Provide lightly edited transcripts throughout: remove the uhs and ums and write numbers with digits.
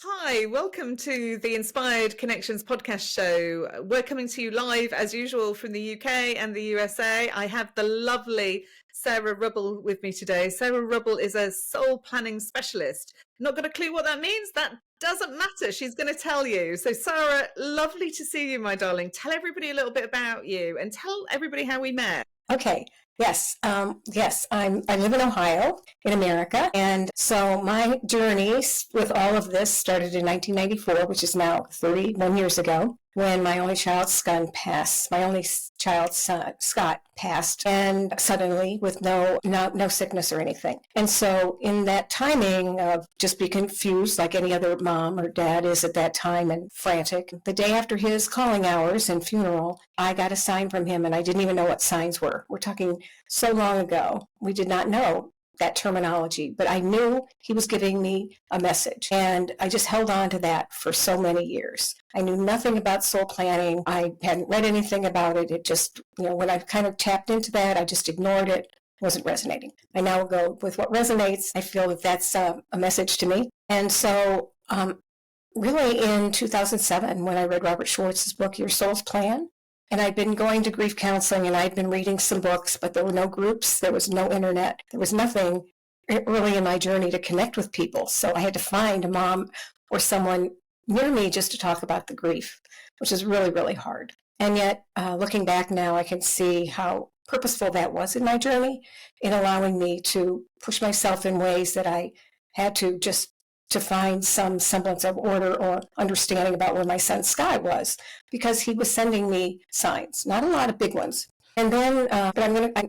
Hi, welcome to the Inspired Connections podcast show. We're coming to you live as usual from the UK and the USA. I have the lovely Sarah Rubble with me today. Sarah Rubble is a soul planning specialist. Not got a clue what that means? That doesn't matter. She's going to tell you. So, Sarah, lovely to see you, my darling. Tell everybody a little bit about you and tell everybody how we met. Okay. Yes. I live in Ohio, in America, and so my journeys with all of this started in 1994, which is now 31 years ago, when my only child, Scott, passed, and suddenly with no sickness or anything. And so in that timing of just be confused like any other mom or dad is at that time and frantic, the day after his calling hours and funeral, I got a sign from him and I didn't even know what signs were. We're talking so long ago. We did not know that terminology, but I knew he was giving me a message, and I just held on to that for so many years. I knew nothing about soul planning. I hadn't read anything about it. It just, when I kind of tapped into that, I just ignored it. Wasn't resonating. I now go with what resonates. I feel that that's a message to me. And so really in 2007, when I read Robert Schwartz's book, Your Soul's Plan, and I'd been going to grief counseling and I'd been reading some books, but there were no groups, there was no internet, there was nothing early in my journey to connect with people. So I had to find a mom or someone near me just to talk about the grief, which is really, really hard. And yet, looking back now, I can see how purposeful that was in my journey in allowing me to push myself in ways that I had to just to find some semblance of order or understanding about where my son Sky was, because he was sending me signs, not a lot of big ones. And then,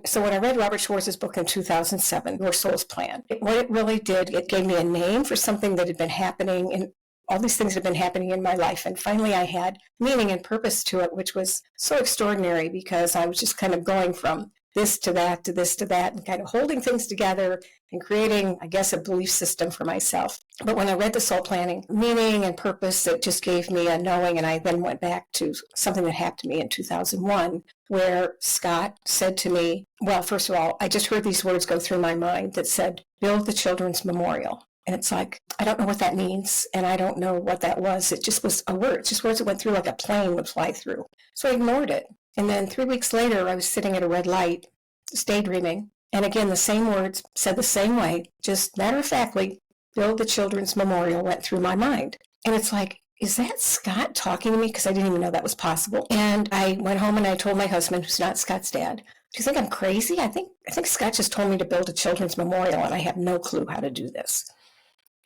so when I read Robert Schwartz's book in 2007, Your Soul's Plan, what it really did, it gave me a name for something that had been happening, and all these things had been happening in my life. And finally, I had meaning and purpose to it, which was so extraordinary because I was just kind of going from this to that, to this to that, and kind of holding things together and creating, I guess, a belief system for myself. But when I read the soul planning, meaning and purpose, it just gave me a knowing. And I then went back to something that happened to me in 2001, where Scott said to me, well, first of all, I just heard these words go through my mind that said, build the children's memorial. And it's like, I don't know what that means, and I don't know what that was. It just was a word, just words that went through like a plane would fly through. So I ignored it. And then 3 weeks later, I was sitting at a red light, just daydreaming. And again, the same words said the same way, just matter-of-factly, build the children's memorial went through my mind. And it's like, is that Scott talking to me? Because I didn't even know that was possible. And I went home and I told my husband, who's not Scott's dad, do you think I'm crazy? I think Scott just told me to build a children's memorial, and I have no clue how to do this.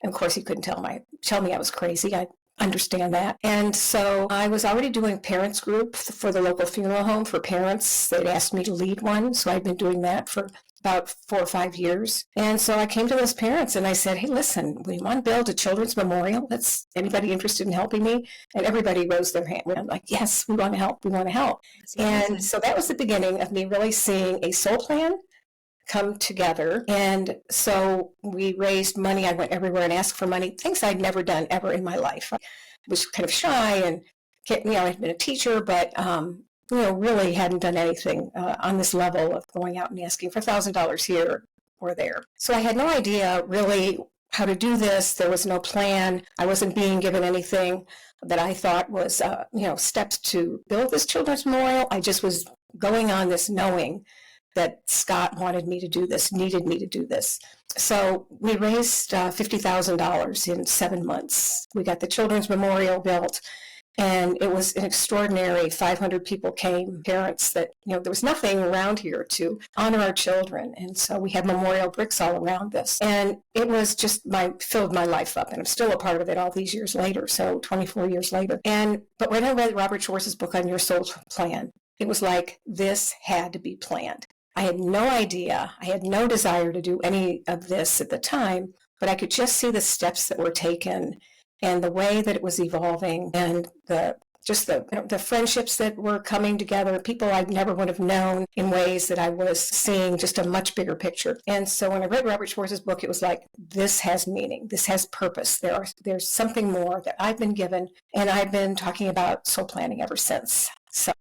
And of course, he couldn't tell me I was crazy. I understand that. And so I was already doing parents group for the local funeral home for parents. They'd asked me to lead one, so I'd been doing that for about 4 or 5 years. And so I came to those parents and I said, hey, listen, we want to build a children's memorial. That's anybody interested in helping me? And everybody rose their hand. I'm like, yes, we want to help. We want to help. And so that was the beginning of me really seeing a soul plan come together. And so we raised money. I went everywhere and asked for money, things I'd never done ever in my life. I was kind of shy and, I'd been a teacher, but, really hadn't done anything on this level of going out and asking for $1,000 here or there. So I had no idea really how to do this. There was no plan. I wasn't being given anything that I thought was, steps to build this children's memorial. I just was going on this knowing that Scott wanted me to do this, needed me to do this. So we raised $50,000 in 7 months. We got the Children's Memorial built, and it was an extraordinary 500 people came, parents that, there was nothing around here to honor our children. And so we had memorial bricks all around this. And it was just filled my life up. And I'm still a part of it all these years later, so 24 years later. But when I read Robert Schwartz's book on Your Soul's Plan, it was like this had to be planned. I had no idea. I had no desire to do any of this at the time, but I could just see the steps that were taken and the way that it was evolving, and the friendships that were coming together, people I never would have known in ways that I was seeing just a much bigger picture. And so when I read Robert Schwartz's book, it was like, this has meaning. This has purpose. There's something more that I've been given, and I've been talking about soul planning ever since. So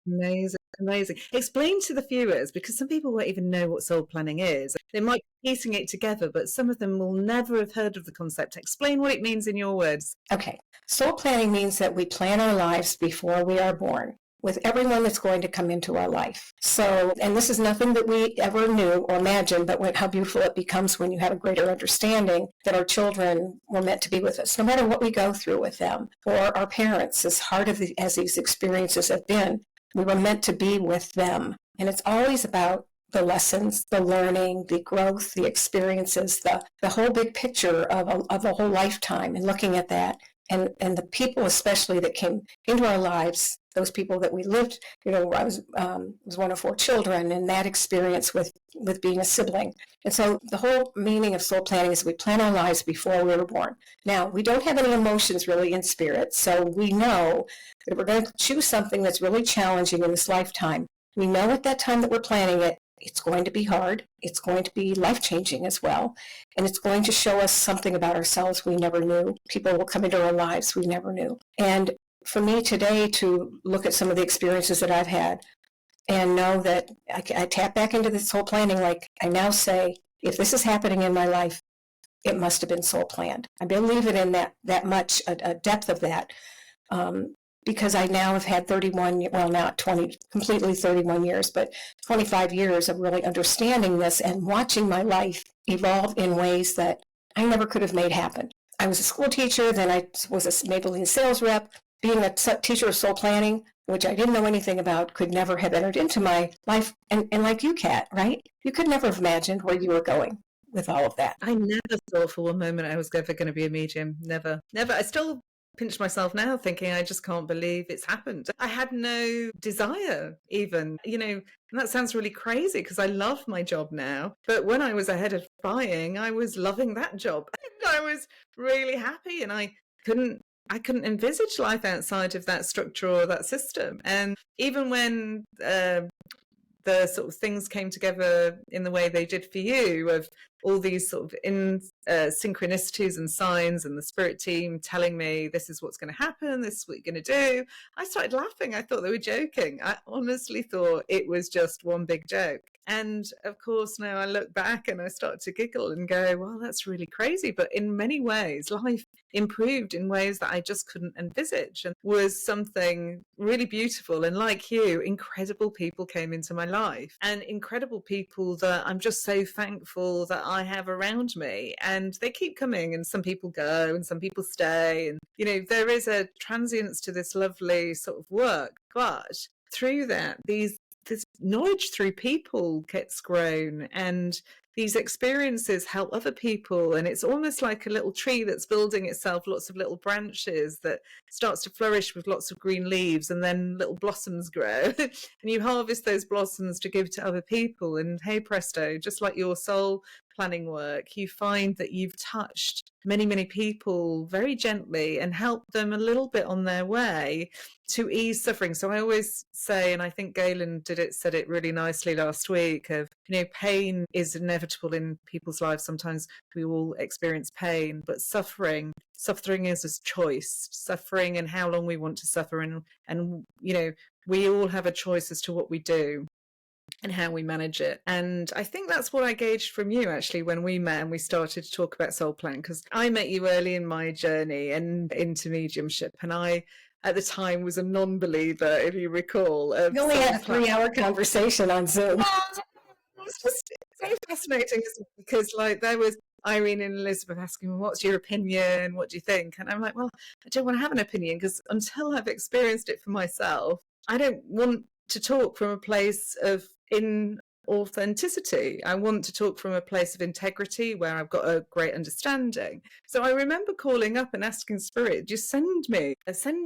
amazing. Amazing. Explain to the viewers, because some people won't even know what soul planning is. They might be piecing it together, but some of them will never have heard of the concept. Explain what it means in your words. Okay. Soul planning means that we plan our lives before we are born with everyone that's going to come into our life. So, and this is nothing that we ever knew or imagined, but how beautiful it becomes when you have a greater understanding that our children were meant to be with us, no matter what we go through with them, or our parents, as hard as these experiences have been, we were meant to be with them. And it's always about the lessons, the learning, the growth, the experiences, the whole big picture of a whole lifetime, and looking at that. And the people especially that came into our lives, those people that we lived, I was one of 4 children, and that experience with being a sibling. And so the whole meaning of soul planning is we plan our lives before we were born. Now, we don't have any emotions really in spirit, so we know that we're going to choose something that's really challenging in this lifetime. We know at that time that we're planning it, it's going to be hard. It's going to be life-changing as well. And it's going to show us something about ourselves we never knew. People will come into our lives we never knew. And for me today to look at some of the experiences that I've had and know that I tap back into this soul planning, like I now say, if this is happening in my life, it must have been soul planned. I believe it in that much, a depth of that. Because I now have had 31, well, not 20, completely 31 years, but 25 years of really understanding this and watching my life evolve in ways that I never could have made happen. I was a school teacher, then I was a Maybelline sales rep. Being a teacher of soul planning, which I didn't know anything about, could never have entered into my life. And like you, Kat, right? You could never have imagined where you were going with all of that. I never thought for one moment I was ever going to be a medium. Never. I still pinch myself now thinking I just can't believe it's happened. I had no desire even, and that sounds really crazy because I love my job now. But when I was a head of buying, I was loving that job. And I was really happy, and I couldn't envisage life outside of that structure or that system. And even when the sort of things came together in the way they did for you, of all these sort of synchronicities and signs, and the spirit team telling me this is what's going to happen, this is what you're going to do, I started laughing. I thought they were joking. I honestly thought it was just one big joke. And of course, now I look back and I start to giggle and go, well, that's really crazy. But in many ways, life improved in ways that I just couldn't envisage, and was something really beautiful. And like you, incredible people came into my life, and incredible people that I'm just so thankful that I have around me. And they keep coming, and some people go and some people stay. And, there is a transience to this lovely sort of work. But through that, this knowledge through people gets grown, and these experiences help other people. And it's almost like a little tree that's building itself, lots of little branches that starts to flourish with lots of green leaves, and then little blossoms grow. And you harvest those blossoms to give to other people. And hey presto, just like your soul planning work, you find that you've touched many, many people very gently and helped them a little bit on their way to ease suffering. So I always say, and I think Galen said it really nicely last week, of, pain is inevitable in people's lives. Sometimes we all experience pain, but suffering is a choice. Suffering and how long we want to suffer, and we all have a choice as to what we do and how we manage it. And I think that's what I gauged from you, actually, when we met and we started to talk about soul planning, because I met you early in my journey and into mediumship, and I at the time was a non-believer, if you recall. We only had a 3-hour conversation on Zoom. It was just so fascinating, because there was Irene and Elizabeth asking me, what's your opinion? What do you think? And I'm like, well, I don't want to have an opinion, because until I've experienced it for myself, I don't want to talk from a place of inauthenticity. I want to talk from a place of integrity where I've got a great understanding. So I remember calling up and asking Spirit, just send me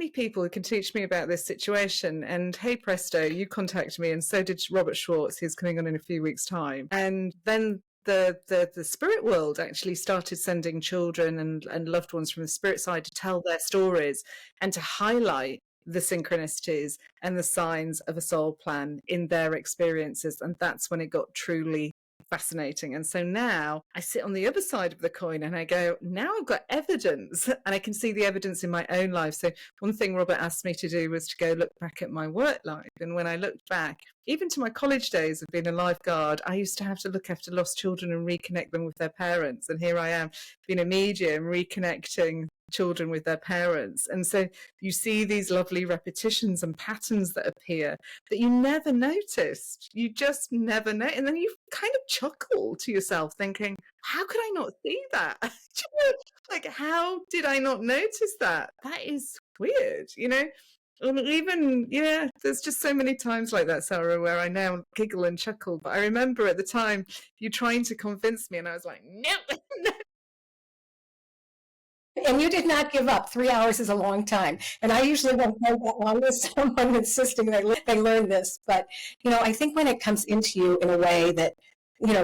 people who can teach me about this situation. And hey presto, you contacted me, and so did Robert Schwartz, who's coming on in a few weeks' time. And then the spirit world actually started sending children and loved ones from the spirit side to tell their stories and to highlight the synchronicities and the signs of a soul plan in their experiences. And that's when it got truly fascinating. And so now I sit on the other side of the coin and I go, now I've got evidence, and I can see the evidence in my own life. So one thing Robert asked me to do was to go look back at my work life. And when I looked back, even to my college days of being a lifeguard, I used to have to look after lost children and reconnect them with their parents. And here I am being a medium, reconnecting children with their parents. And so you see these lovely repetitions and patterns that appear that you never noticed. You just never know. And then you kind of chuckle to yourself thinking, how could I not see that? Like, how did I not notice that? That is weird, you know? And even, yeah, there's just so many times like that, Sarah, where I now giggle and chuckle. But I remember at the time you trying to convince me, and I was like, no, no. And you did not give up. 3 hours is a long time. And I usually won't go that long with someone insisting they learn this. But, I think when it comes into you in a way that,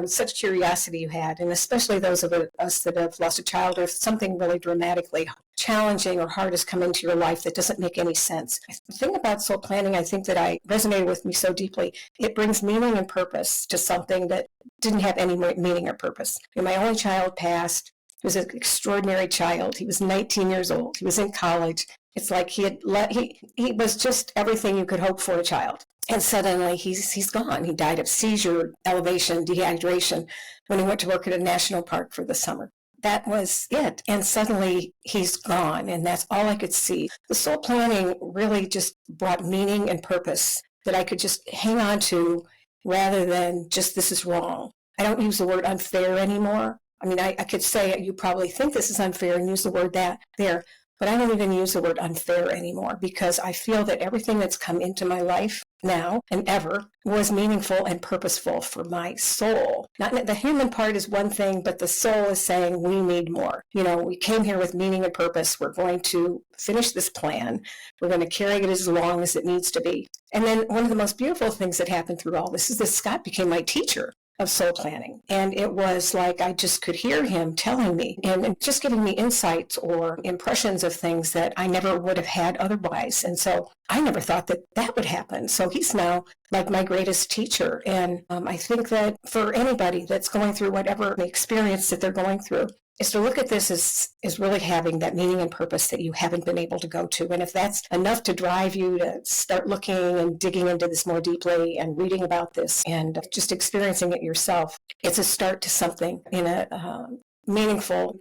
such curiosity you had, and especially those of us that have lost a child or something really dramatically challenging or hard has come into your life that doesn't make any sense. The thing about soul planning, I think that I resonated with me so deeply, it brings meaning and purpose to something that didn't have any meaning or purpose. My only child passed. He was an extraordinary child. He was 19 years old. He was in college. It's like he was just everything you could hope for a child. And suddenly he's gone. He died of seizure, elevation, dehydration when he went to work at a national park for the summer. That was it. And suddenly he's gone. And that's all I could see. The soul planning really just brought meaning and purpose that I could just hang on to rather than just this is wrong. I don't use the word unfair anymore. I mean, I could say you probably think this is unfair and use the word that there, but I don't even use the word unfair anymore because I feel that everything that's come into my life now and ever was meaningful and purposeful for my soul. Not the human part is one thing, but the soul is saying we need more. We came here with meaning and purpose. We're going to finish this plan. We're going to carry it as long as it needs to be. And then one of the most beautiful things that happened through all this is that Scott became my teacher of soul planning. And it was like I just could hear him telling me and just giving me insights or impressions of things that I never would have had otherwise. And so I never thought that would happen. So he's now like my greatest teacher. And I think that for anybody that's going through whatever experience that they're going through, is to look at this as really having that meaning and purpose that you haven't been able to go to. And if that's enough to drive you to start looking and digging into this more deeply and reading about this and just experiencing it yourself, it's a start to something in a meaningful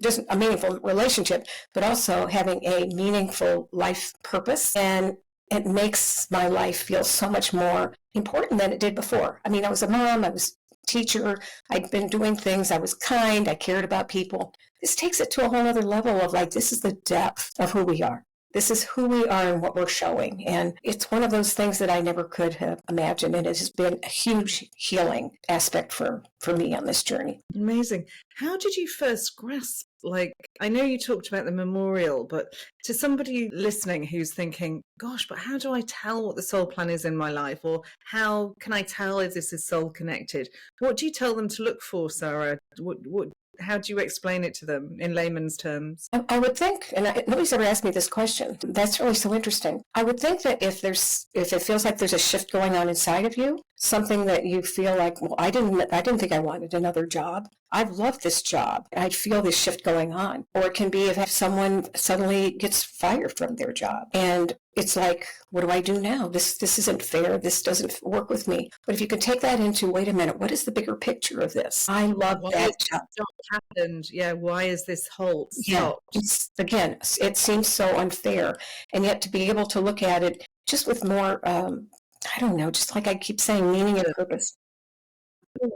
relationship, but also having a meaningful life purpose. And it makes my life feel so much more important than it did before. I mean, I was a mom, I was teacher, I'd been doing things, I was kind, I cared about people. This takes it to a whole other level of like, this is the depth of who we are. This is who we are and what we're showing. And it's one of those things that I never could have imagined. And it has been a huge healing aspect for me on this journey. Amazing. How did you first grasp, I know you talked about the memorial, but to somebody listening who's thinking, gosh, but how do I tell what the soul plan is in my life? Or how can I tell if this is soul connected? What do you tell them to look for, Sarah? How do you explain it to them in layman's terms? I would think, and nobody's ever asked me this question. That's really so interesting. I would think that if it feels like there's a shift going on inside of you, something that you feel like, well, I didn't think I wanted another job. I've loved this job. I feel this shift going on. Or it can be if someone suddenly gets fired from their job and it's like, what do I do now? This isn't fair. This doesn't work with me. But if you can take that into, wait a minute, what is the bigger picture of this? I love that job. Happened? Yeah. Why is this halt stopped? Yeah. It seems so unfair. And yet to be able to look at it just with more, I don't know, just like I keep saying, meaning and purpose.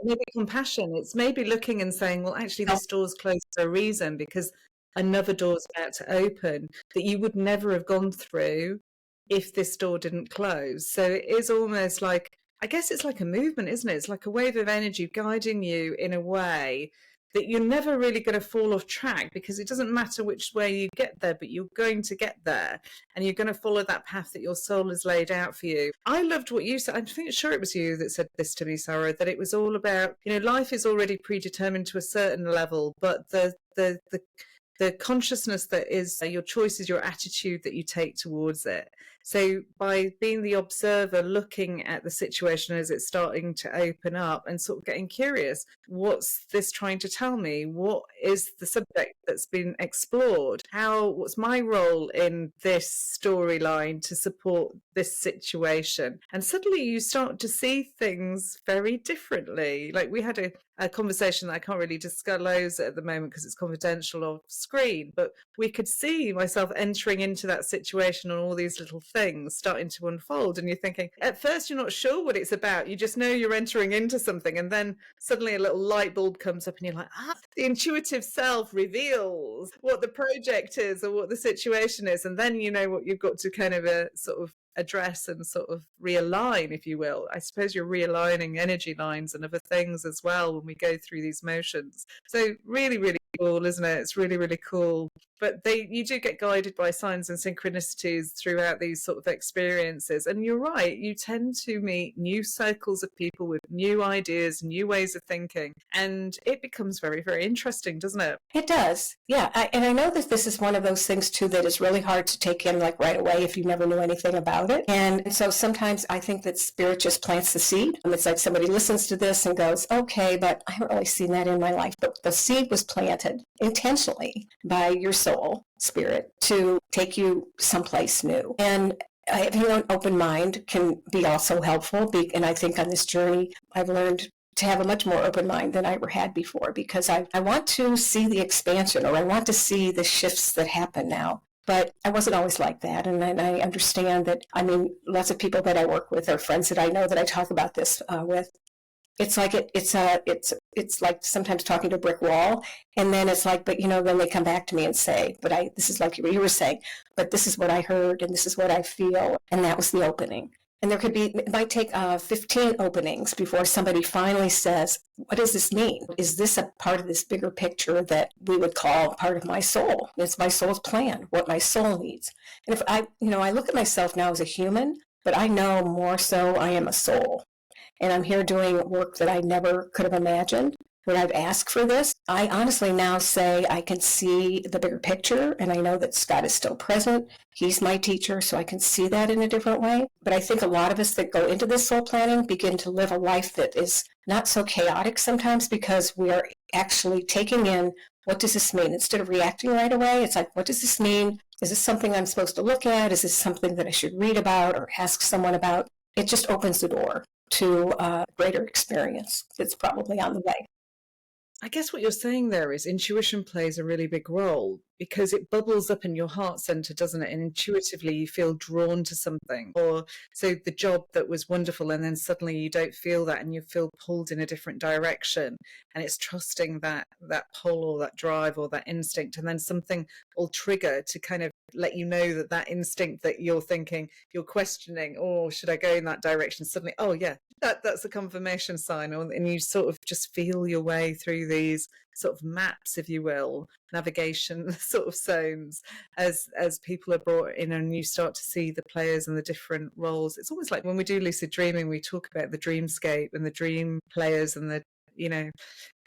Maybe compassion. It's maybe looking and saying, well, actually, this door's closed for a reason because another door's about to open that you would never have gone through if this door didn't close. So it is almost like, I guess it's like a movement, isn't it? It's like a wave of energy guiding you in a way that you're never really going to fall off track because it doesn't matter which way you get there, but you're going to get there and you're going to follow that path that your soul has laid out for you. I loved what you said. I'm sure it was you that said this to me, Sarah, that it was all about, life is already predetermined to a certain level, but the the consciousness that is your choices, your attitude that you take towards it. So by being the observer, looking at the situation as it's starting to open up and sort of getting curious, what's this trying to tell me? What is the subject that's been explored? What's my role in this storyline to support this situation? And suddenly you start to see things very differently. Like we had a conversation that I can't really disclose at the moment because it's confidential off screen, but we could see myself entering into that situation and all these little things starting to unfold. And you're thinking, at first, you're not sure what it's about. You just know you're entering into something. And then suddenly a little light bulb comes up and you're like, the intuitive self reveals what the project is or what the situation is. And then you know what you've got to kind of sort of address and sort of realign, if you will. I suppose you're realigning energy lines and other things as well when we go through these motions. So really, really cool, isn't it? It's really, really cool. But you do get guided by signs and synchronicities throughout these sort of experiences. And you're right, you tend to meet new circles of people with new ideas, new ways of thinking. And it becomes very, very interesting, doesn't it? It does. Yeah. And I know that this is one of those things, too, that is really hard to take in like right away if you never knew anything about it. And so sometimes I think that spirit just plants the seed. It's like somebody listens to this and goes, okay, but I haven't really seen that in my life. But the seed was planted intentionally by your soul, spirit, to take you someplace new. And having an open mind can be also helpful. And I think on this journey, I've learned to have a much more open mind than I ever had before, because I want to see the expansion, or I want to see the shifts that happen now. But I wasn't always like that. And I understand that, I mean, lots of people that I work with or friends that I know that I talk about this with, it's like it's like sometimes talking to a brick wall, and then it's like, but then they come back to me and say, but this is like you were saying, but this is what I heard and this is what I feel, and that was the opening. And it might take 15 openings before somebody finally says, what does this mean? Is this a part of this bigger picture that we would call part of my soul? It's my soul's plan, what my soul needs. And if I look at myself now as a human, but I know more so I am a soul. And I'm here doing work that I never could have imagined. When I've asked for this, I honestly now say I can see the bigger picture, and I know that Scott is still present. He's my teacher, so I can see that in a different way. But I think a lot of us that go into this soul planning begin to live a life that is not so chaotic sometimes, because we are actually taking in, what does this mean? Instead of reacting right away, it's like, what does this mean? Is this something I'm supposed to look at? Is this something that I should read about or ask someone about? It just opens the door to a greater experience that's probably on the way. I guess what you're saying there is intuition plays a really big role, because it bubbles up in your heart center, doesn't it? And intuitively you feel drawn to something. Or so the job that was wonderful, and then suddenly you don't feel that and you feel pulled in a different direction. And it's trusting that pull or that drive or that instinct. And then something will trigger to kind of let you know that instinct that you're thinking, you're questioning, oh, should I go in that direction? Suddenly, oh yeah, that's a confirmation sign. And you sort of just feel your way through these sort of maps, if you will, navigation sort of zones, as people are brought in and you start to see the players and the different roles. It's almost like when we do lucid dreaming, we talk about the dreamscape and the dream players and the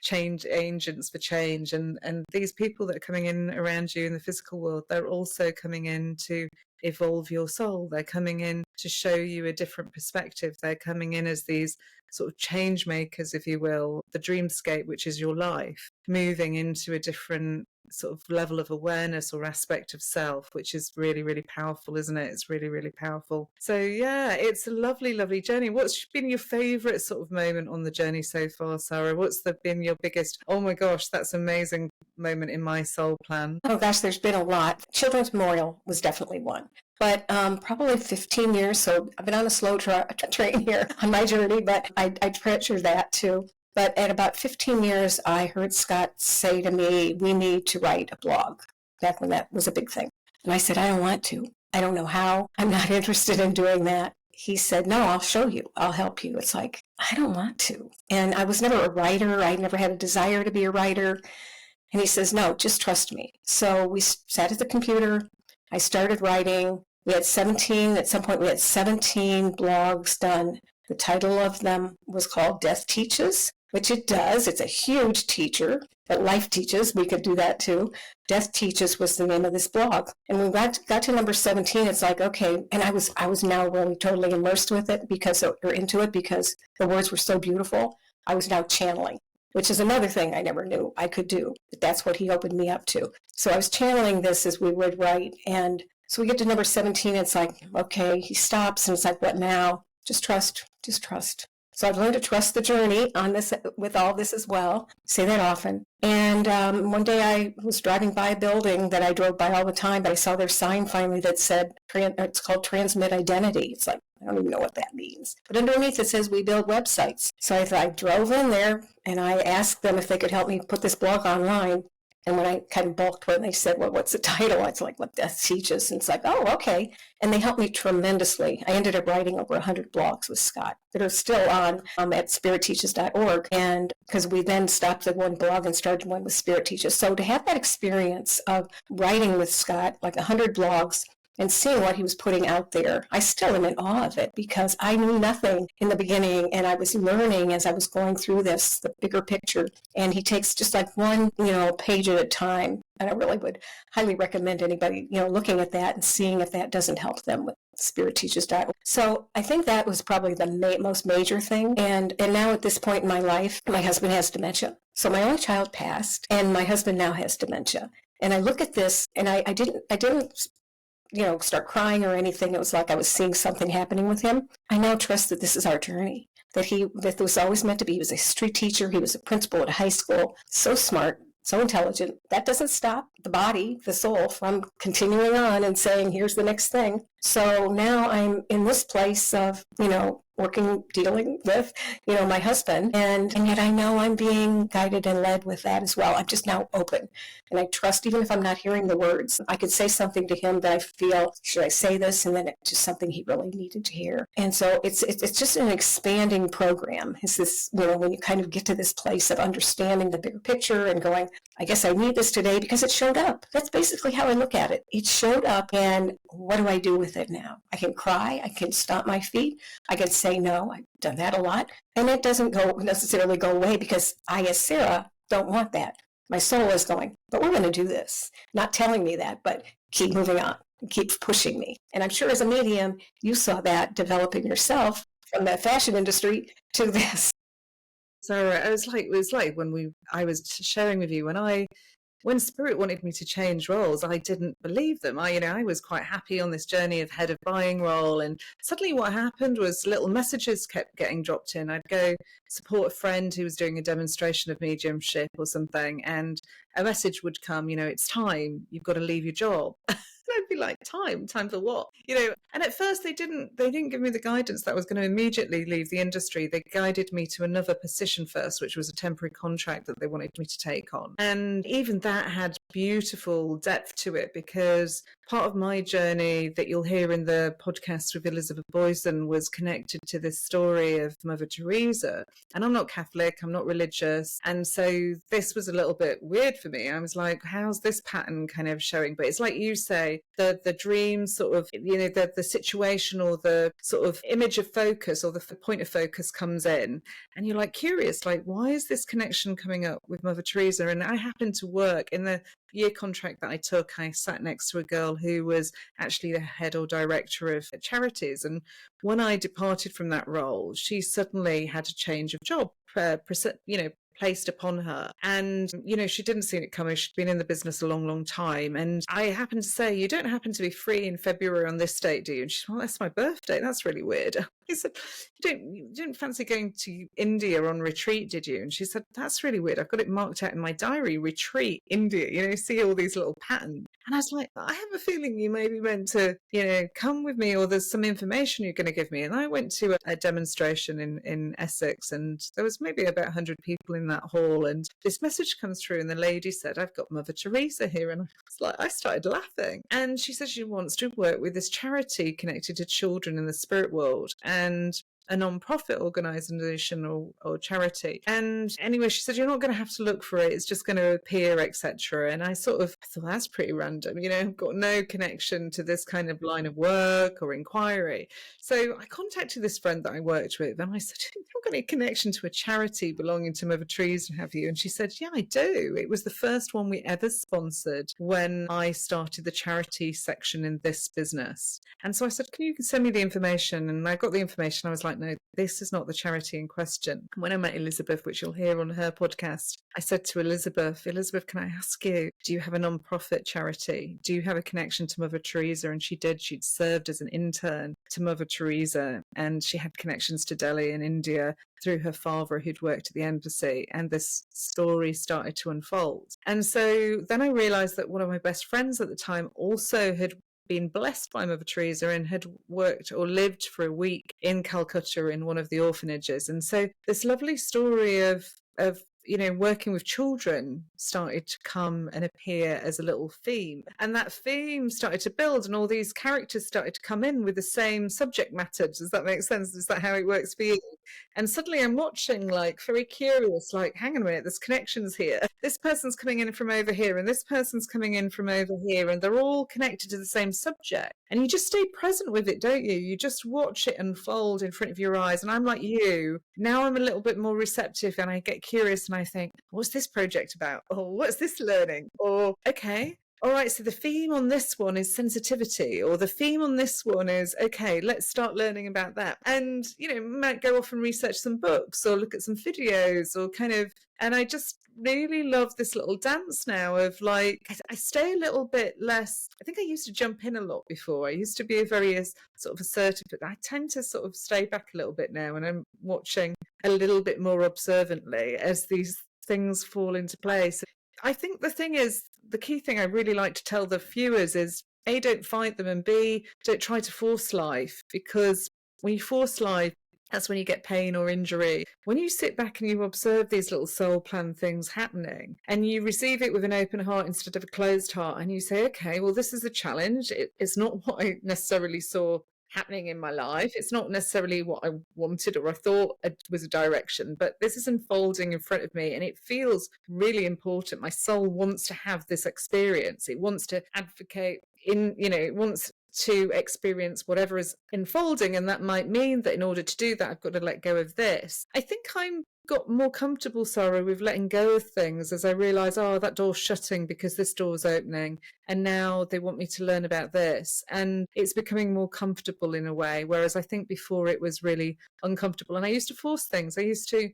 change agents for change, and these people that are coming in around you in the physical world, they're also coming in to evolve your soul. They're coming in to show you a different perspective. They're coming in as these sort of change makers, if you will, the dreamscape, which is your life, moving into a different sort of level of awareness or aspect of self, which is really, really powerful, isn't it? It's really, really powerful. So yeah, it's a lovely, lovely journey. What's been your favorite sort of moment on the journey so far, Sarah? What's been your biggest, oh my gosh, that's amazing moment in my soul plan? Oh gosh, there's been a lot. Children's Memorial was definitely one. But probably 15 years, so I've been on a slow train here on my journey, but I treasure that too. But at about 15 years, I heard Scott say to me, we need to write a blog, back when that was a big thing. And I said, I don't want to. I don't know how. I'm not interested in doing that. He said, no, I'll show you. I'll help you. It's like, I don't want to. And I was never a writer. I never had a desire to be a writer. And he says, no, just trust me. So we sat at the computer. I started writing. At some point we had 17 blogs done. The title of them was called Death Teaches. which it does. It's a huge teacher, but life teaches. We could do that too. Death Teaches was the name of this blog. And when we got to number 17, it's like, okay. And I was now really totally immersed with it or into it because the words were so beautiful. I was now channeling, which is another thing I never knew I could do. But that's what he opened me up to. So I was channeling this as we would write. And so we get to number 17. It's like, okay, he stops. And it's like, what now? Just trust, just trust. So I've learned to trust the journey on this with all this as well. Say that often. And one day I was driving by a building that I drove by all the time, but I saw their sign finally that said, it's called Transmit Identity. It's like, I don't even know what that means. But underneath it says, we build websites. So I drove in there and I asked them if they could help me put this blog online. And when I kind of balked when they said, well, what's the title? It's like, What Death Teaches. And it's like, oh, okay. And they helped me tremendously. I ended up writing over 100 blogs with Scott that are still on at spiritteaches.org. And because we then stopped the one blog and started one with Spirit Teaches. So to have that experience of writing with Scott, like 100 blogs, and seeing what he was putting out there, I still am in awe of it because I knew nothing in the beginning and I was learning as I was going through this, the bigger picture. And he takes just like one, page at a time. And I really would highly recommend anybody, looking at that and seeing if that doesn't help them with spiritteaches.org. So I think that was probably the most major thing. And now at this point in my life, my husband has dementia. So my only child passed and my husband now has dementia. And I look at this and I didn't start crying or anything. It was like I was seeing something happening with him. I now trust that this is our journey, that was always meant to be. He was a street teacher. He was a principal at a high school. So smart, so intelligent. That doesn't stop the body, the soul, from continuing on and saying, here's the next thing. So now I'm in this place of, dealing with, my husband. And yet I know I'm being guided and led with that as well. I'm just now open. And I trust, even if I'm not hearing the words, I could say something to him that I feel, should I say this? And then it's just something he really needed to hear. And so it's just an expanding program. It's this, when you kind of get to this place of understanding the bigger picture and going, I guess I need this today because it showed up. That's basically how I look at it. It showed up, and what do I do with it now? I can cry. I can stomp my feet. I can say no. I've done that a lot. And it doesn't necessarily go away because I, as Sarah, don't want that. My soul is going, but we're going to do this. Not telling me that, but keep moving on. Keep pushing me. And I'm sure as a medium, you saw that developing yourself from the fashion industry to this. So it was like when I was sharing with you when Spirit wanted me to change roles, I didn't believe them. I was quite happy on this journey of head of buying role, and suddenly what happened was little messages kept getting dropped in. I'd go support a friend who was doing a demonstration of mediumship or something, and a message would come, it's time, you've got to leave your job. I'd be like, time for what? And at first they didn't give me the guidance that I was going to immediately leave the industry. They guided me to another position first, which was a temporary contract that they wanted me to take on. And even that had beautiful depth to it, because part of my journey that you'll hear in the podcast with Elizabeth Boyson was connected to this story of Mother Teresa. And I'm not Catholic, I'm not religious. And so this was a little bit weird for me. I was like, how's this pattern kind of showing? But it's like you say, the dream sort of, the situation or the sort of image of focus or the point of focus comes in, and you're like curious, like, why is this connection coming up with Mother Teresa? And I happened to work in the year contract that I took. I sat next to a girl who was actually the head or director of charities. And when I departed from that role, she suddenly had a change of job, placed upon her. And, she didn't see it coming. She'd been in the business a long, long time. And I happened to say, you don't happen to be free in February on this date, do you? And she said, well, that's my birthday. That's really weird. I said, you didn't fancy going to India on retreat, did you? And she said, that's really weird. I've got it marked out in my diary, retreat, India, see all these little patterns. And I was like, I have a feeling you may be meant to, come with me, or there's some information you're going to give me. And I went to a demonstration in Essex, and there was maybe about 100 people in that hall. And this message comes through, and the lady said, I've got Mother Teresa here. And I started laughing. And she said she wants to work with this charity connected to children in the spirit world. And a non-profit organization or charity. And anyway, she said, you're not going to have to look for it. It's just going to appear, etc. And I thought, that's pretty random. I've got no connection to this kind of line of work or inquiry. So I contacted this friend that I worked with and I said, have you got any connection to a charity belonging to Mother Teresa, have you? And she said, yeah, I do. It was the first one we ever sponsored when I started the charity section in this business. And so I said, can you send me the information? And I got the information. I was like, no, this is not the charity in question. When I met Elizabeth, which you'll hear on her podcast, I said to Elizabeth, can I ask you, do you have a non-profit charity? Do you have a connection to Mother Teresa? And she did. She'd served as an intern to Mother Teresa, and she had connections to Delhi in India through her father who'd worked at the embassy, and this story started to unfold. And so then I realized that one of my best friends at the time also had been blessed by Mother Teresa and had worked or lived for a week in Calcutta in one of the orphanages. And so this lovely story of working with children started to come and appear as a little theme. And that theme started to build, and all these characters started to come in with the same subject matter. Does that make sense? Is that how it works for you? And suddenly I'm watching, very curious, hang on a minute, there's connections here. This person's coming in from over here, and this person's coming in from over here, and they're all connected to the same subject. And you just stay present with it, don't you? You just watch it unfold in front of your eyes. And I'm like you. Now I'm a little bit more receptive, and I get curious and I think, what's this project about? Or what's this learning? Or, okay, all right, so the theme on this one is sensitivity, or the theme on this one is, okay, let's start learning about that. And, might go off and research some books or look at some videos or and I just really love this little dance now of I stay a little bit less. I think I used to jump in a lot before. I used to be a very sort of assertive, but I tend to sort of stay back a little bit now, and I'm watching a little bit more observantly as these things fall into place. I think the key thing I really like to tell the viewers is, A, don't fight them, and B, don't try to force life, because when you force life, that's when you get pain or injury. When you sit back and you observe these little soul plan things happening and you receive it with an open heart instead of a closed heart, and you say, okay, well, this is a challenge. It's not what I necessarily saw happening in my life. It's not necessarily what I wanted or I thought it was a direction, but this is unfolding in front of me and it feels really important. My soul wants to have this experience. It wants to advocate it wants to experience whatever is unfolding, and that might mean that in order to do that I've got to let go of this. I think I'm got more comfortable, Sarah, with letting go of things as I realise, that door's shutting because this door's opening, and now they want me to learn about this, and it's becoming more comfortable in a way, whereas I think before it was really uncomfortable, and I used to force things. I used to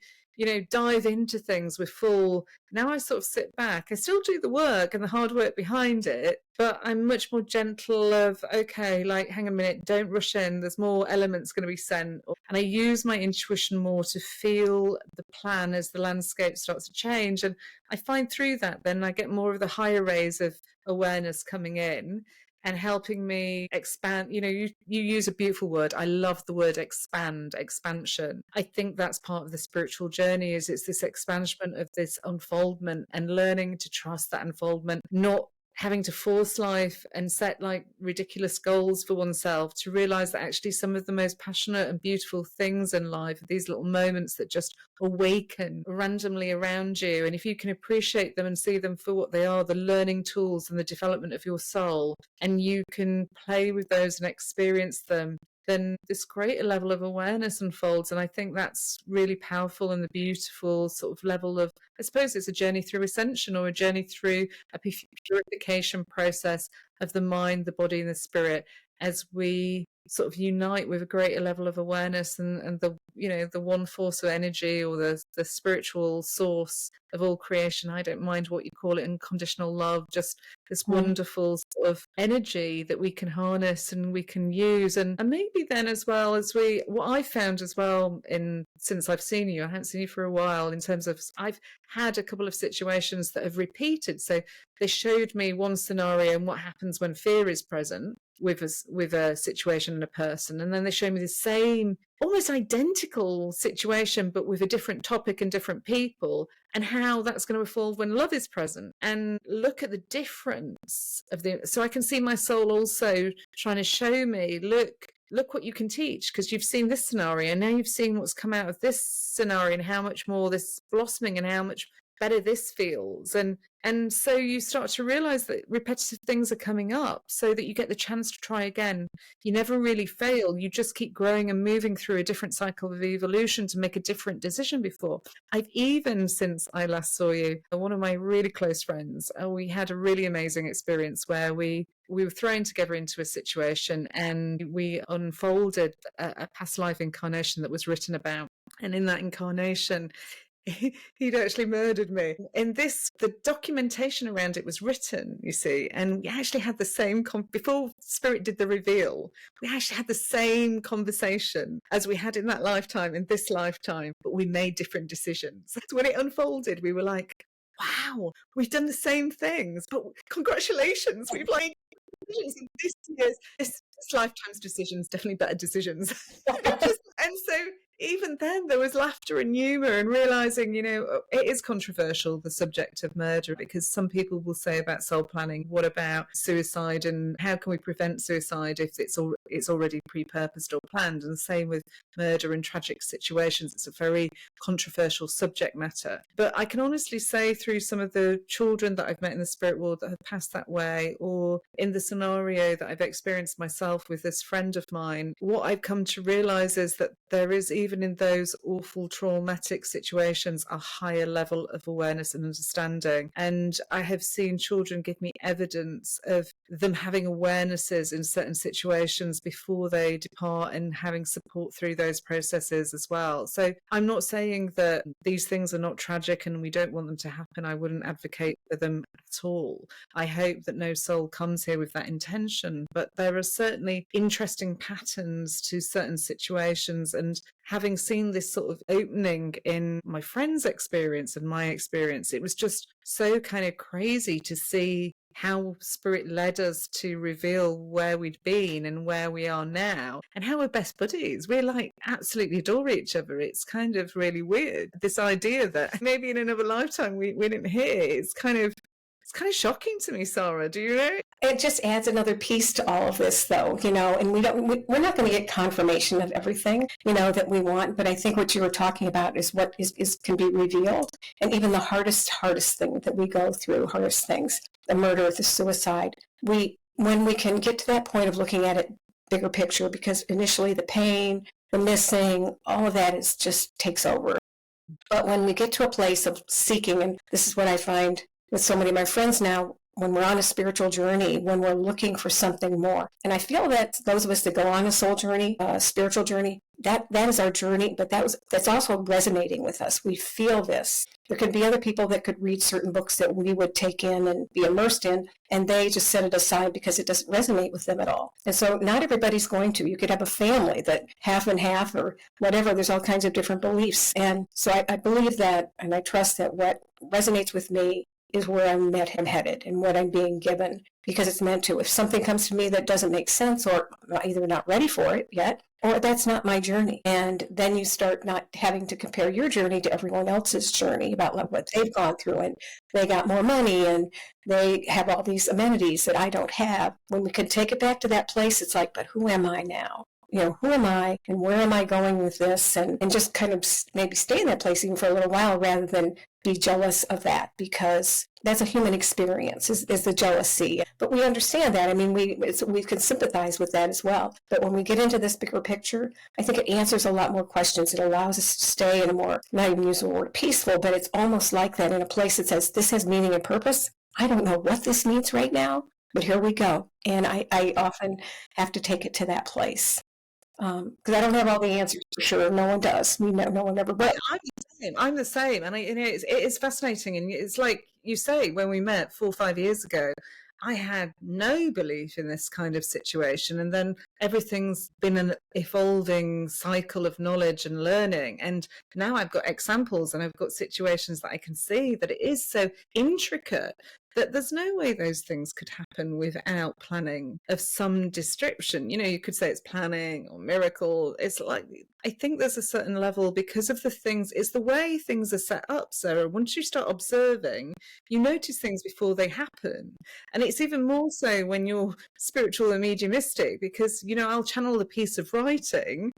dive into things with full. Now I sort of sit back. I still do the work and the hard work behind it, but I'm much more gentle of, okay, hang on a minute, don't rush in. There's more elements going to be sent. And I use my intuition more to feel the plan as the landscape starts to change. And I find through that, then I get more of the higher rays of awareness coming in and helping me expand. You use a beautiful word. I love the word expansion. I think that's part of the spiritual journey, is it's this expansion of this unfoldment and learning to trust that unfoldment, not having to force life and set ridiculous goals for oneself, to realize that actually some of the most passionate and beautiful things in life are these little moments that just awaken randomly around you. And if you can appreciate them and see them for what they are, the learning tools and the development of your soul, and you can play with those and experience them, then this greater level of awareness unfolds. And I think that's really powerful, and the beautiful sort of level of, I suppose it's a journey through ascension, or a journey through a purification process of the mind, the body and the spirit, as we sort of unite with a greater level of awareness and the the one force of energy, or the spiritual source of all creation. I don't mind what you call it, unconditional love, just this wonderful sort of energy that we can harness and we can use. And maybe then as well as what I found as well since I've seen you, I haven't seen you for a while, in terms of I've had a couple of situations that have repeated. So they showed me one scenario and what happens when fear is present with a situation and a person, and then they show me the same almost identical situation but with a different topic and different people, and how that's going to evolve when love is present. And look at the difference of so I can see my soul also trying to show me, look, look what you can teach, because you've seen this scenario, and now you've seen what's come out of this scenario and how much more this blossoming and how much better this feels. And so you start to realize that repetitive things are coming up so that you get the chance to try again. You never really fail. You just keep growing and moving through a different cycle of evolution to make a different decision before. I've even, since I last saw you, one of my really close friends, we had a really amazing experience where we were thrown together into a situation and we unfolded a past life incarnation that was written about. And in that incarnation, he'd actually murdered me. In this, the documentation around it was written, you see, and we actually had the same, before Spirit did the reveal, we actually had the same conversation as we had in that lifetime, in this lifetime, but we made different decisions. So when it unfolded, we were like, wow, we've done the same things, but congratulations, we've like, this lifetime's decisions, definitely better decisions. And so even then there was laughter and humor and realizing, you know, it is controversial, the subject of murder, because some people will say about soul planning, what about suicide and how can we prevent suicide if it's already pre-purposed or planned? And the same with murder and tragic situations. It's a very controversial subject matter. But I can honestly say, through some of the children that I've met in the spirit world that have passed that way, or in the scenario that I've experienced myself with this friend of mine, what I've come to realize is that there is, even in those awful traumatic situations, a higher level of awareness and understanding. And I have seen children give me evidence of them having awarenesses in certain situations before they depart and having support through those processes as well. So I'm not saying that these things are not tragic and we don't want them to happen. I wouldn't advocate for them at all. I hope that no soul comes here with that intention, but there are certainly interesting patterns to certain situations. And having seen this sort of opening in my friend's experience and my experience, it was just so kind of crazy to see how Spirit led us to reveal where we'd been and where we are now, and how we're best buddies. We're like absolutely adore each other. It's kind of really weird, this idea that maybe in another lifetime we didn't hear. It's kind of shocking to me, Sarah. Do you know? It just adds another piece to all of this, though, you know, and we're not going to get confirmation of everything, you know, that we want. But I think what you were talking about is what is can be revealed. And even the hardest thing that we go through, hardest things, the murder, the suicide, when we can get to that point of looking at it bigger picture, because initially the pain, the missing, all of that just takes over. But when we get to a place of seeking, and this is what I find with so many of my friends now, when we're on a spiritual journey, when we're looking for something more. And I feel that those of us that go on a soul journey, a spiritual journey, that is our journey, but that's also resonating with us. We feel this. There could be other people that could read certain books that we would take in and be immersed in, and they just set it aside because it doesn't resonate with them at all. And so not everybody's going to. You could have a family that half and half or whatever. There's all kinds of different beliefs. And so I believe that, and I trust that what resonates with me is where I'm headed and what I'm being given, because it's meant to. If something comes to me that doesn't make sense, or I'm either not ready for it yet, or that's not my journey. And then you start not having to compare your journey to everyone else's journey about like what they've gone through, and they got more money and they have all these amenities that I don't have. When we can take it back to that place, it's like, but who am I now? You know, who am I and where am I going with this? And just kind of maybe stay in that place even for a little while rather than be jealous of that, because that's a human experience, is the jealousy. But we understand that. I mean, we can sympathize with that as well. But when we get into this bigger picture, I think it answers a lot more questions. It allows us to stay in a more, not even use the word peaceful, but it's almost like that, in a place that says, this has meaning and purpose. I don't know what this means right now, but here we go. And I often have to take it to that place. Because I don't have all the answers for sure. No one does. No one ever will. I'm the same. And it is fascinating. And it's like you say, when we met 4 or 5 years ago, I had no belief in this kind of situation. And then everything's been an evolving cycle of knowledge and learning. And now I've got examples and I've got situations that I can see that it is so intricate that there's no way those things could happen without planning of some description. You know, you could say it's planning or miracle. It's like, I think there's a certain level because of the things, it's the way things are set up, Sarah. Once you start observing, you notice things before they happen. And it's even more so when you're spiritual and mediumistic, because, you know, I'll channel a piece of writing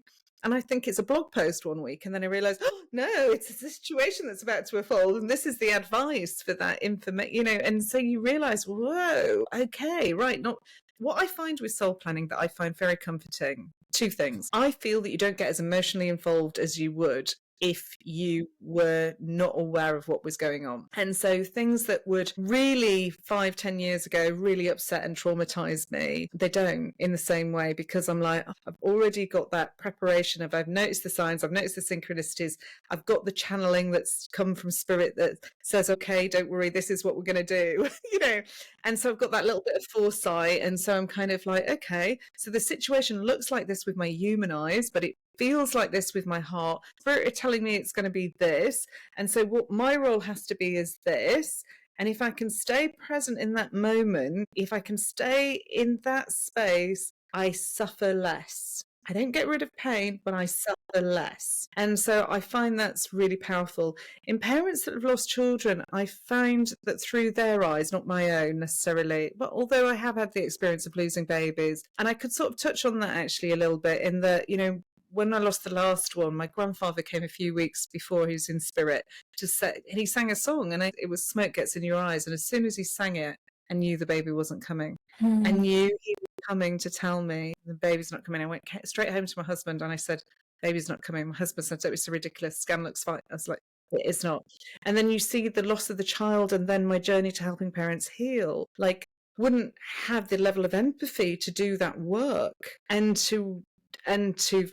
and I think it's a blog post one week, and then I realize, oh, no, it's a situation that's about to unfold, and this is the advice for that information, you know. And so you realize, whoa, okay, right. Not what I find with soul planning that I find very comforting. Two things. I feel that you don't get as emotionally involved as you would if you were not aware of what was going on. And so things that would really 5-10 years ago really upset and traumatize me, they don't in the same way, because I'm like, I've already got that preparation of, I've noticed the signs, I've noticed the synchronicities, I've got the channeling that's come from spirit that says, okay, don't worry, this is what we're going to do, you know. And so I've got that little bit of foresight. And so I'm kind of like, okay, so the situation looks like this with my human eyes, but it feels like this with my heart. Spirit are telling me it's going to be this. And so what my role has to be is this. And if I can stay present in that moment, if I can stay in that space, I suffer less. I don't get rid of pain, but I suffer less. And so I find that's really powerful. In parents that have lost children, I found that through their eyes, not my own necessarily, but although I have had the experience of losing babies, and I could sort of touch on that actually a little bit in that, you know, when I lost the last one, my grandfather came a few weeks before. He was in spirit to say, and he sang a song, and it was Smoke Gets in Your Eyes. And as soon as he sang it, I knew the baby wasn't coming. I knew he was coming to tell me the baby's not coming. I went straight home to my husband and I said, baby's not coming. My husband said, it's so ridiculous. Scan looks fine. I was like, it is not. And then you see the loss of the child, and then my journey to helping parents heal. Like, wouldn't have the level of empathy to do that work and to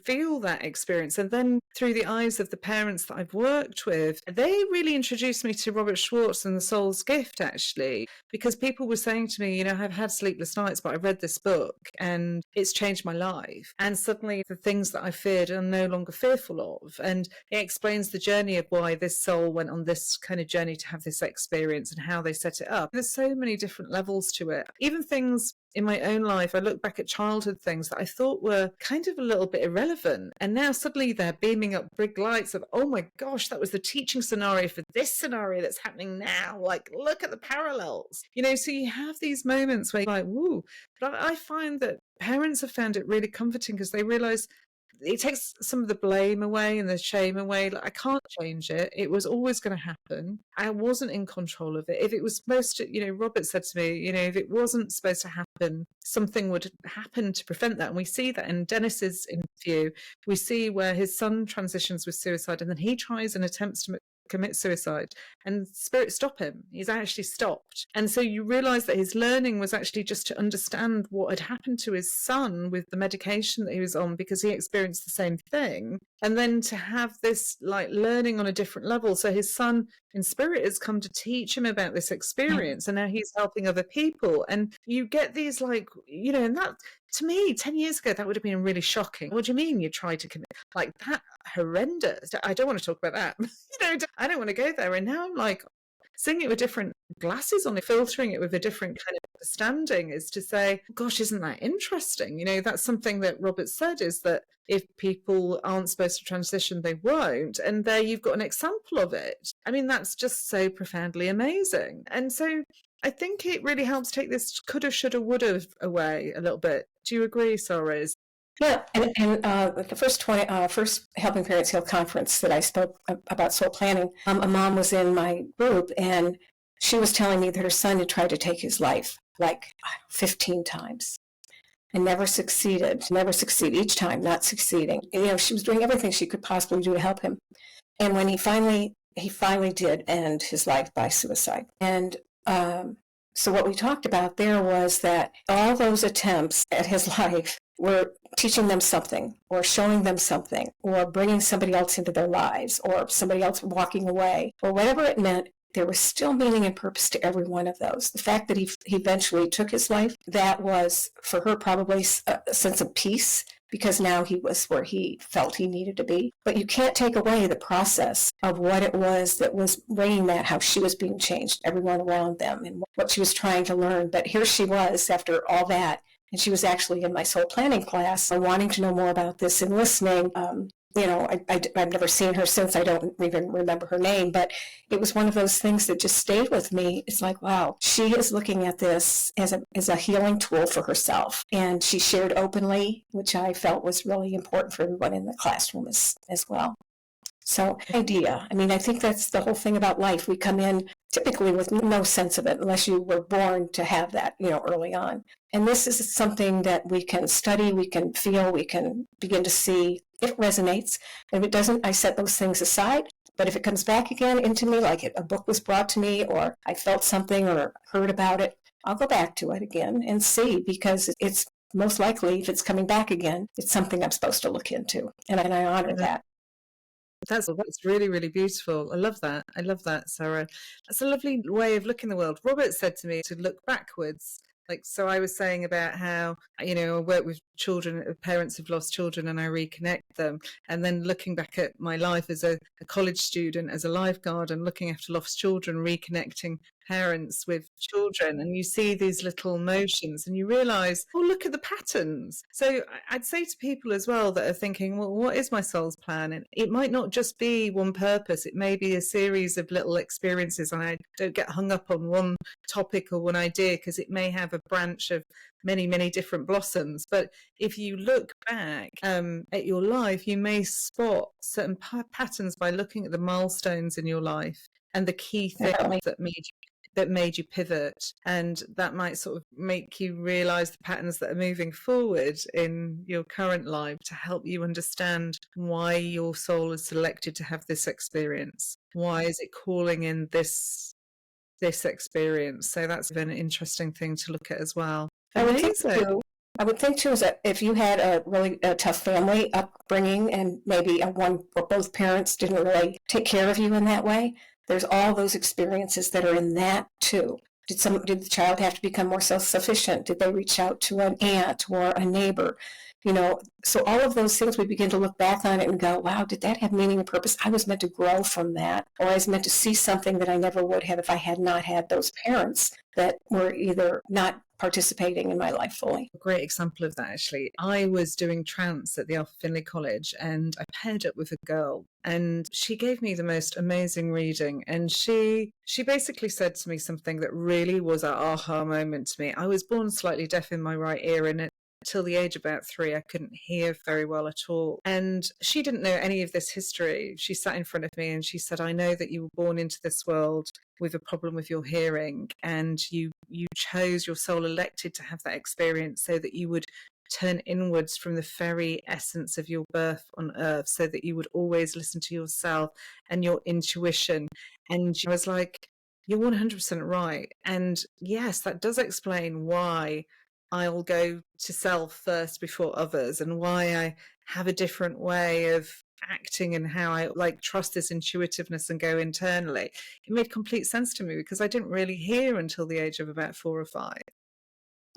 feel that experience. And then through the eyes of the parents that I've worked with, they really introduced me to Robert Schwartz and the Soul's Gift, actually, because people were saying to me, you know, I've had sleepless nights, but I read this book and it's changed my life. And suddenly the things that I feared I'm no longer fearful of. And it explains the journey of why this soul went on this kind of journey to have this experience and how they set it up. There's so many different levels to it. Even things in my own life, I look back at childhood things that I thought were kind of a little bit irrelevant. And now suddenly they're beaming up big lights of, oh my gosh, that was the teaching scenario for this scenario that's happening now. Like, look at the parallels. You know, so you have these moments where you're like, woo. But I find that parents have found it really comforting because they realize it takes some of the blame away and the shame away. Like, I can't change it. It was always going to happen. I wasn't in control of it. If it was supposed to, you know, Robert said to me, you know, if it wasn't supposed to happen, something would happen to prevent that. And we see that in Dennis's interview. We see where his son transitions with suicide, and then he tries and attempts to commit suicide, and spirit stop him. He's actually stopped. And so you realize that his learning was actually just to understand what had happened to his son with the medication that he was on, because he experienced the same thing. And then to have this like learning on a different level. So his son in spirit has come to teach him about this experience, and now he's helping other people. And you get these like, you know, and that to me 10 years ago, that would have been really shocking. What do you mean you tried to commit? Like, that horrendous. I don't want to talk about that. You know, I don't want to go there. And now I'm like, seeing it with different glasses on it, filtering it with a different kind of understanding, is to say, gosh, isn't that interesting? You know, that's something that Robert said, is that if people aren't supposed to transition, they won't. And there you've got an example of it. I mean, that's just so profoundly amazing. And so I think it really helps take this coulda, shoulda, woulda away a little bit. Do you agree, Sarah? Yeah, and the first Helping Parents Heal conference that I spoke about soul planning, a mom was in my group, and she was telling me that her son had tried to take his life like 15 times and never succeeded, each time not succeeding. You know, she was doing everything she could possibly do to help him. And when he finally did end his life by suicide. And so what we talked about there was that all those attempts at his life were teaching them something, or showing them something, or bringing somebody else into their lives, or somebody else walking away, or whatever it meant. There was still meaning and purpose to every one of those. The fact that he eventually took his life, that was for her probably a sense of peace, because now he was where he felt he needed to be. But you can't take away the process of what it was that was bringing that, how she was being changed, everyone around them, and what she was trying to learn. But here she was after all that, and she was actually in my soul planning class, wanting to know more about this and listening. I've never seen her since. I don't even remember her name, but it was one of those things that just stayed with me. It's like, wow, she is looking at this as a healing tool for herself. And she shared openly, which I felt was really important for everyone in the classroom as well. So idea, I think that's the whole thing about life. We come in typically with no sense of it unless you were born to have that, early on. And this is something that we can study, we can feel, we can begin to see. It resonates. And if it doesn't, I set those things aside. But if it comes back again into me, like a book was brought to me, or I felt something or heard about it, I'll go back to it again and see, because it's most likely, if it's coming back again, it's something I'm supposed to look into. And I honor that. That's really, really beautiful. I love that, Sarah. That's a lovely way of looking at the world. Robert said to me to look backwards. So I was saying about how, I work with children, parents who've lost children, and I reconnect them. And then looking back at my life as a college student, as a lifeguard, and looking after lost children, reconnecting parents with children, and you see these little motions and you realize, oh, look at the patterns. So I'd say to people as well that are thinking, well, what is my soul's plan? And it might not just be one purpose. It may be a series of little experiences, and I don't get hung up on one topic or one idea, because it may have a branch of many, many different blossoms. But if you look back at your life, you may spot certain patterns by looking at the milestones in your life and the key things that made you pivot, and that might sort of make you realize the patterns that are moving forward in your current life, to help you understand why your soul is selected to have this experience. Why is it calling in this experience? So that's an interesting thing to look at as well. I would think too is that if you had a really tough family upbringing, and maybe one or both parents didn't really take care of you in that way, there's all those experiences that are in that too. Did the child have to become more self-sufficient? Did they reach out to an aunt or a neighbor? So all of those things, we begin to look back on it and go, wow, did that have meaning and purpose? I was meant to grow from that, or I was meant to see something that I never would have if I had not had those parents that were either not participating in my life fully. A great example of that, actually. I was doing trance at the Alpha Finley College, and I paired up with a girl, and she gave me the most amazing reading. And she basically said to me something that really was an aha moment to me. I was born slightly deaf in my right ear, and till the age of about 3, I couldn't hear very well at all. And she didn't know any of this history. She sat in front of me and she said, I know that you were born into this world with a problem with your hearing, and your soul elected to have that experience so that you would turn inwards from the very essence of your birth on earth, so that you would always listen to yourself and your intuition. And I was like, you're 100% right. And yes, that does explain why I'll go to self first before others, and why I have a different way of acting, and how I trust this intuitiveness and go internally. It made complete sense to me, because I didn't really hear until the age of about 4 or 5.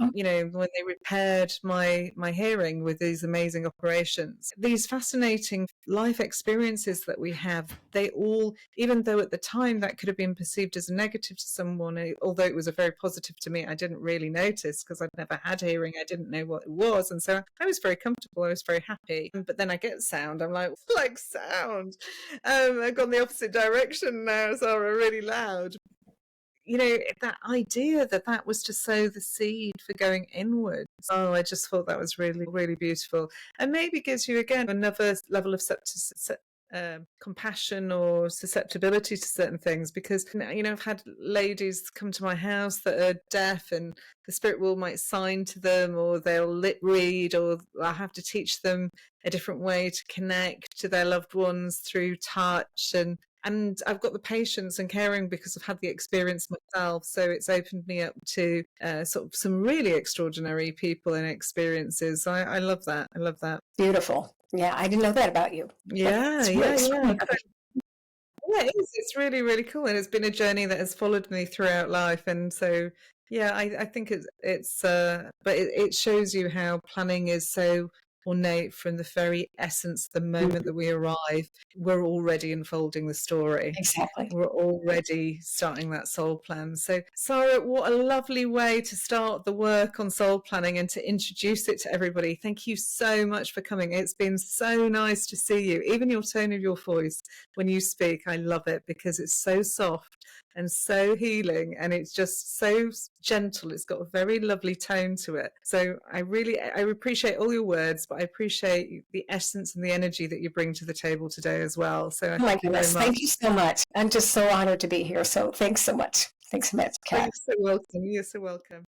When they repaired my hearing with these amazing operations. These fascinating life experiences that we have, they all, even though at the time that could have been perceived as a negative to someone, although it was a very positive to me, I didn't really notice, because I'd never had hearing. I didn't know what it was. And so I was very comfortable. I was very happy. But then I get sound. I'm like sound. I've gone the opposite direction now, Sarah, really loud. That idea that was to sow the seed for going inwards. Oh, I just thought that was really, really beautiful. And maybe gives you, again, another level of compassion or susceptibility to certain things, because, I've had ladies come to my house that are deaf, and the spirit world might sign to them, or they'll lip read, or I have to teach them a different way to connect to their loved ones through touch. And I've got the patience and caring because I've had the experience myself. So it's opened me up to sort of some really extraordinary people and experiences. So I love that. I love that. Beautiful. Yeah, I didn't know that about you. Yeah. Yeah, it is. It's really, really cool. And it's been a journey that has followed me throughout life. And so, yeah, I think but it shows you how planning is so ornate from the very essence, the moment that we arrive. We're already unfolding the story. Exactly. We're already starting that soul plan. So, Sarah, what a lovely way to start the work on soul planning and to introduce it to everybody. Thank you so much for coming. It's been so nice to see you. Even your tone of your voice when you speak, I love it because it's so soft and so healing, and it's just so gentle. It's got a very lovely tone to it. So I appreciate all your words, but I appreciate the essence and the energy that you bring to the table today as well. So Oh my thank you very goodness, much. thank you so much. I'm just so honored to be here. So thanks so much. Thanks so much, Kat. You're so welcome. You're so welcome.